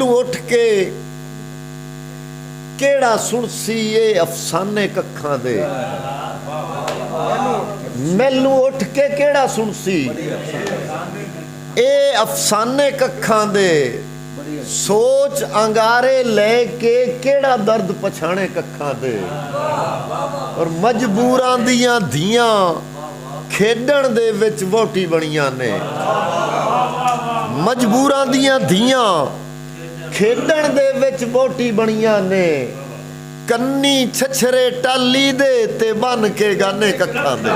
मैलू उठ के केड़ा सुनसी ये अफसाने कखां दे। मैलू उठ के केड़ा सुनसी ए अफसाने कखां दे। सोच अंगारे लेके केड़ा दर्द पछाणे कखां दे। और मजबूरां दियां धियां खेडण दे विच वोटी बणियां ने। मजबूरां दियां धियां खेडण दे विच वोटी बणियां ने। कन्नी छछरे टाली दे ते बन के गाने कखां दे।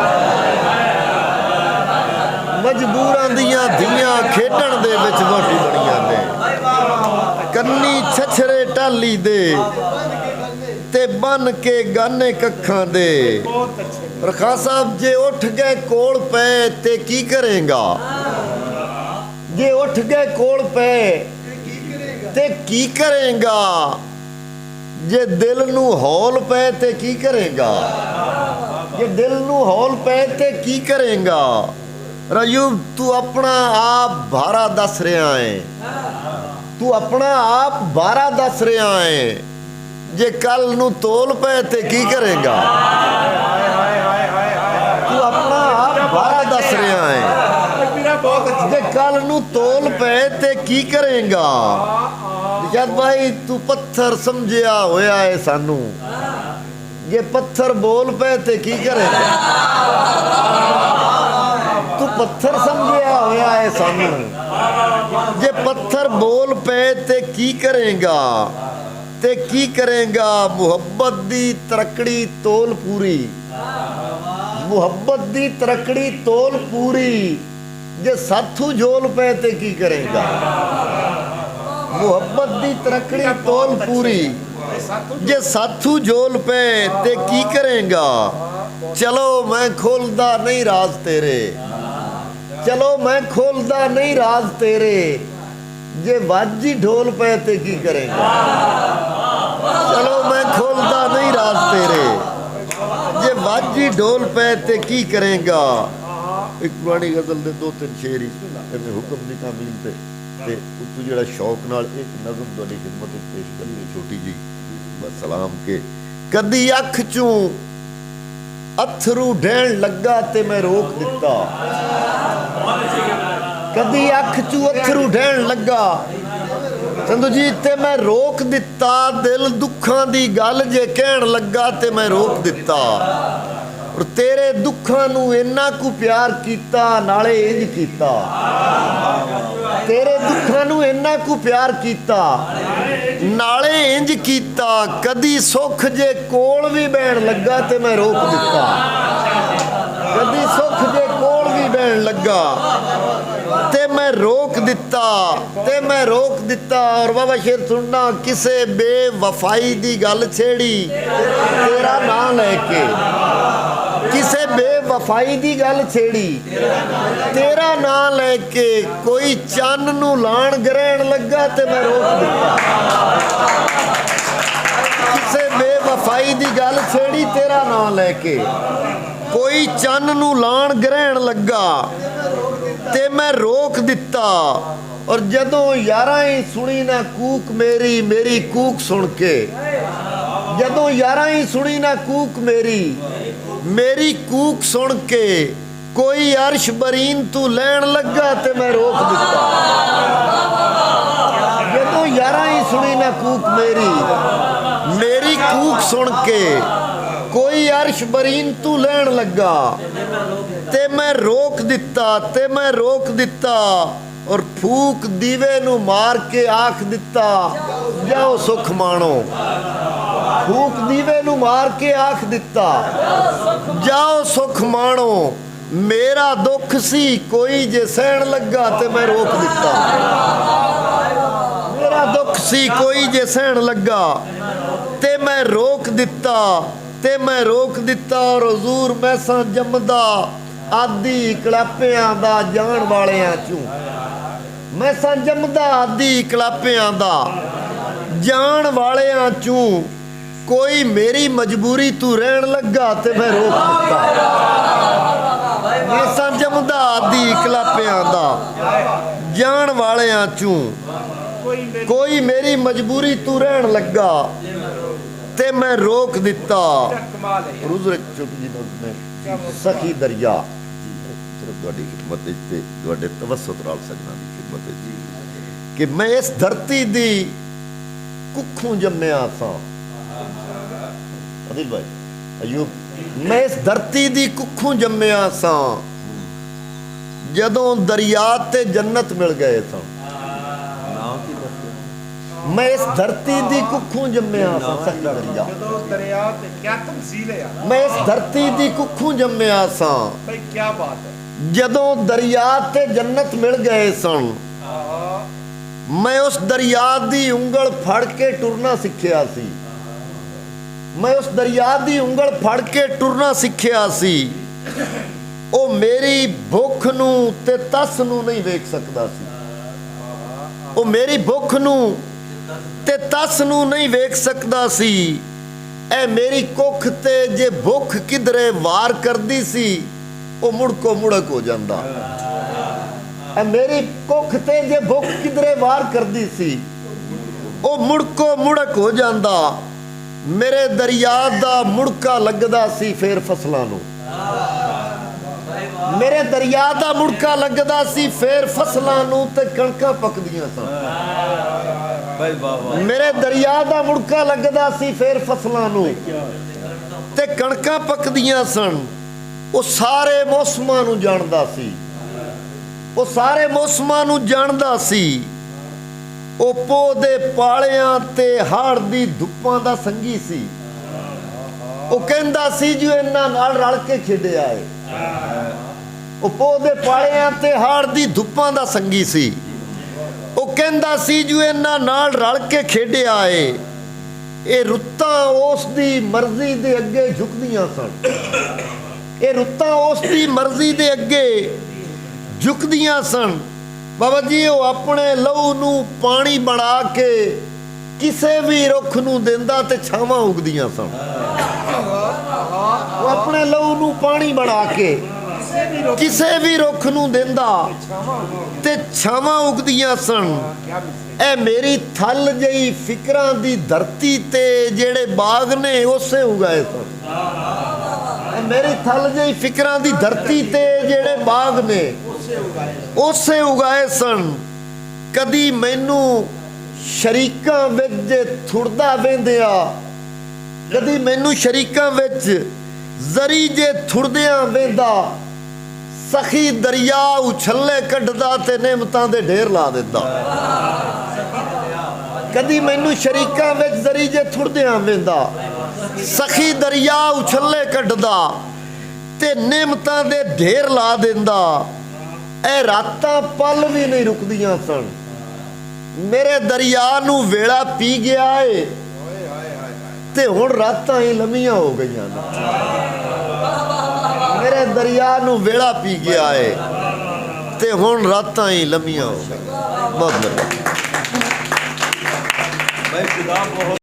मजबूरां दियां धियां खेडण दे विच वोटी बणियां ने। कन्नी छछरे टाली दे ते बन के गाने कखां दे। रखा साहब जे उठ गए कोल पे ते की करेगा। जे उठ गए कोल पे ते की करेगा। जे दिल नू हौल पे ते की करेगा। जे दिल नू हौल पे ते की करेगा। रायूब तू अपना आप भारा दस रहा है। तू अपना आप भारा दस रहा है। जे कल नू तोल पे ते की करेगा। तू अपना आप भारा दस रहा है। जे कल नू तोल पे ते की करेगा। जद भाई तू पत्थर समझिया होया है सानू। जे पत्थर बोल पे ते की करेगा। तू पत्थर समझिया होया है सानू। जे पत्थर बोल पे ते की करेगा। ते की करेगा। मुहब्बत दी तरकड़ी तोल पूरी। मुहब्बत दी तरकड़ी तोल पूरी। जे साथू झोल पे ते की करेगा। मुहब्बत दी तरकड़ी तोल पूरी। जे साथू झोल पे ते की करेगा। चलो मैं खोलदा नहीं राज तेरे। चलो मैं खोलदा नहीं राज तेरे। जे वाजी ढोल पे ते की करेगा। चलो मैं खोलदा नहीं राज तेरे। जे वाजी ढोल पे ते की करेगा। एक पुरानी गजल दे दो तीन शेर ही हुक्म दी तामील ते उतों जिहड़ा शौक नाल एक नज़म तुहाडी खिदमत विच पेश करनी छोटी जी बस सलाम के। कदी अख चों अथरू ढहण लगा ते मैं रोक दिता। कदी अख चों अथरू ढहण लगा संधू जी ते मैं रोक दिता। दिल दुखां दी गल जे कहण लगा ते मैं रोक दिता। और तेरे दुखां नू इन्ना कु प्यार कीता नाले इंज कीता। तेरे दुखां नू इन्ना कु प्यार कीता नाले इंज कीता। कदी सुख जे कोल भी बहन लगा ते मैं रोक दिता। कदी सुख जे कोल भी बहन लगा ते मैं रोक दिता। ते मैं रोक दिता। और बाबा शेर सुनना किसे बेवफाई दी गल छेड़ी तेरा नाम लेके। किसे बेवफाई दी गल छेड़ी तेरा नाम लेके। कोई चन्न नू लाण ग्रहण लगा ते मैं रोक दिता। किसे बेवफाई दी गल छेड़ी तेरा नाम लेके। कोई चन्न नू लाण ग्रहण लगा ते मैं रोक दिता। और जदों यारां ही सुनी ना कूक मेरी मेरी कूक सुन के। जदों यारां ही सुनी ना कूक मेरी मेरी कूक सुन के। कोई अर्श बरीन तू लैन लगा ते मैं रोक दिता। जदों यारां ही सुनी ना कूक मेरी मेरी कूक सुन के। कोई अर्श बरीन तू लैन लगा ते मैं रोक दिता। ते मैं रोक दिता। और फूक दीवे नू मार के आख दिता जाओ सुख माणो। फूक दीवे नू मार के आख दिता जाओ सुख माणो। मेरा दुख सी कोई जे सहन लगा ते मैं रोक दिता। मेरा दुख सी कोई जे सहन लगा ते मैं रोक दिता। ते मैं रोक दिता। और हजूर मैसां जमदा आदि कलापियां दा जान वालियां चों। मैसां जमदा आदि कलापियां दा जान वालियां चों। कोई मेरी मजबूरी तू रहन लगा ते मैं रोक दिता। मैसां जमदा आदि कलापियां दा जान वालियां चों। कोई मेरी मजबूरी तू रहन लगा ते मैं रोक दिता। सखी दरिया तवसत नाल सजना दी खिदमत कि मैं इस धरती दी कुखों जम्मिया सा। अदिल भाई अयूब, मैं इस धरती दी कुखों जम्मिया सा जदों दरिया ते जन्नत मिल गए सा। मैं इस धरती दी कुखों जम्मिया सा। मैं इस धरती दी कुखों जम्मिया सा क्या बात है। जदों दरिया ते जन्नत मिल गए सन मैं उस दरिया दी उंगल फड़ के टुरना सिक्ख्या सी। मैं उस दरिया दी उंगल फड़ के टुरना सिक्ख्या सी। ओ मेरी भुख नूं ते तस नूं नहीं वेख सकदा सी। ओ मेरी भुख नूं ते तस नूं नहीं वेख सकदा सी। ए मेरी कुख ते जे भुख किधरे वार करदी सी ओ मुड़को मुड़क हो जांदा। ए मेरी कुख ते जे भुख किधरे वार करदी सी ओ मुड़को मुड़क हो जांदा। मेरे दरिया दा मुड़का लगदा सी फेर फसलां नूं। मेरे दरिया दा मुड़का लगदा सी फेर फसलां नूं ते कणकां पकदियां सन। मेरे दरिया दा मुड़का लगदा सी फेर फसलां नूं ते कणकां पकदियां सन। ਉਹ ਸਾਰੇ ਮੌਸਮਾਂ ਨੂੰ ਜਾਣਦਾ ਸੀ। ਉਹ ਸਾਰੇ ਮੌਸਮਾਂ ਨੂੰ ਜਾਣਦਾ ਸੀ। ਉਹ ਪੋਹ ਦੇ ਪਾਲਿਆਂ ਤੇ ਹਾੜ ਦੀ ਧੁੱਪਾਂ ਦਾ ਸੰਗੀ ਸੀ। ਉਹ ਕਹਿੰਦਾ ਸੀ ਜੋ ਇਹਨਾਂ ਨਾਲ ਰਲ ਕੇ ਖੇਡਿਆ ਏ। ਉਹ ਪੋਹ ਦੇ ਪਾਲਿਆਂ ਤੇ ਹਾੜ ਦੀ ਧੁੱਪਾਂ ਦਾ ਸੰਗੀ ਸੀ। ਉਹ ਕਹਿੰਦਾ ਸੀ ਜੋ ਇਹਨਾਂ ਨਾਲ ਰਲ ਕੇ ਖੇਡਿਆ ਏ। ਇਹ ਰੁੱਤਾਂ ਉਸ ਦੀ ਮਰਜ਼ੀ ਦੇ ਅੱਗੇ ਝੁਕਦੀਆਂ ਸਨ। ਇਹ ਰੁੱਤਾਂ ਉਸ ਦੀ ਮਰਜ਼ੀ ਦੇ ਅੱਗੇ ਝੁਕਦੀਆਂ ਸਨ। ਬਾਬਾ ਜੀ ਉਹ ਆਪਣੇ ਲਹੂ ਨੂੰ ਪਾਣੀ ਬਣਾ ਕੇ ਕਿਸੇ ਵੀ ਰੁੱਖ ਨੂੰ ਦਿੰਦਾ ਤੇ ਛਾਵਾਂ ਉਗਦੀਆਂ ਸਨ। ਉਹ ਆਪਣੇ ਲਹੂ ਨੂੰ ਪਾਣੀ ਬਣਾ ਕੇ ਕਿਸੇ ਵੀ ਰੁੱਖ ਨੂੰ ਦਿੰਦਾ ਤੇ ਛਾਵਾਂ ਉਗਦੀਆਂ ਸਨ। ਇਹ ਮੇਰੀ ਥਲ ਜਿਹੀ ਫਿਕਰਾਂ ਦੀ ਧਰਤੀ ਤੇ ਜਿਹੜੇ ਬਾਗ ਨੇ ਉਸੇ ਉਗਾਏ ਸਨ। मेरी थल जी फिक्रां दी धरती ते जेड़े बाग ने उसे उगाए सन। कदी मैनू शरीकां विच जे थुड़दा वेंदिया, कदी मैनू शरीकां विच जरी जे थुड़दियां वेंदा सखी दरिया उछले कढ़दा ते नेमतां दे ढेर ला दिंदा। कदी मैनू शरीकां विच जरी जे थुड़दियां वेंदा सखी दरिया उछले कढ़दा ते नेमतां दे ढेर ला दिंदा। ए रातां पल भी नहीं रुकदियां सन। मेरे दरिया नूं वेला पी गया है ते हुण रातां ही लम्मियां हो गईयां ने। मेरे दरिया नूं वेला पी गया है ते हुण रातां ही लम्मियां हो गईयां। बहुत